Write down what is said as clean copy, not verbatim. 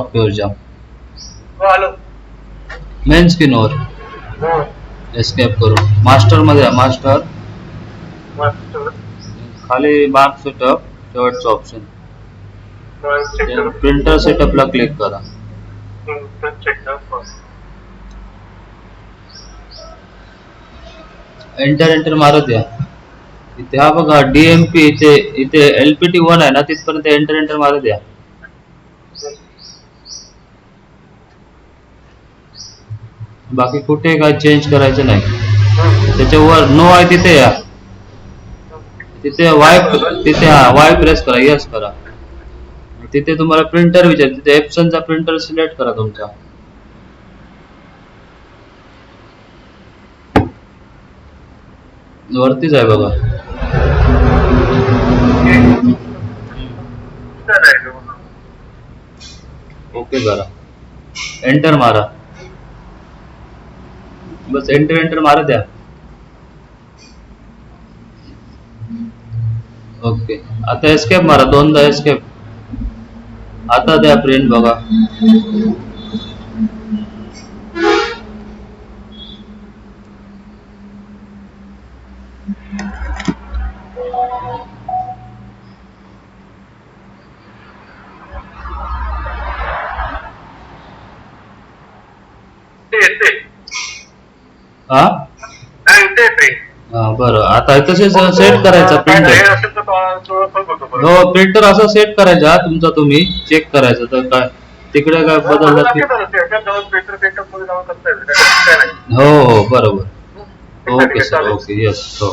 Pure जाम आलो main स्क्रीनवर escape करून मास्टर मध्ये मास्टर खाली मार्क सेटअप शेवटचं ऑप्शन प्रिंटर सेटअपला क्लिक करा. एंटर मारत या. इथे हा बघा DMP इथे LPT 1 आहे ना तिथपर्यंत एंटर मारत या. बाकी कुठे काय चेंज करायचं नाही. त्याच्यावर नो आहे तिथे या. तिथे वाय प्रेस करा. यस करा. तिथे तुम्हाला प्रिंटर विचार तिथे एप्सनचा प्रिंटर सिलेक्ट करा तुमचा. वरतीच आहे बघा. ओके करा. एंटर मारा. बस एंटर मारा द्या. ओके आता एस्केप मारा. दोनदा एस्केप. आता द्या प्रिंट बघा. हा बरं आता तसे सेट करायचं प्रिंटर. हो प्रिंटर असं सेट करायचा तुमचा तुम्ही चेक करायचं तर काय तिकडे काय बदललं की हो बरोबर. ओके सर ओके यस हो.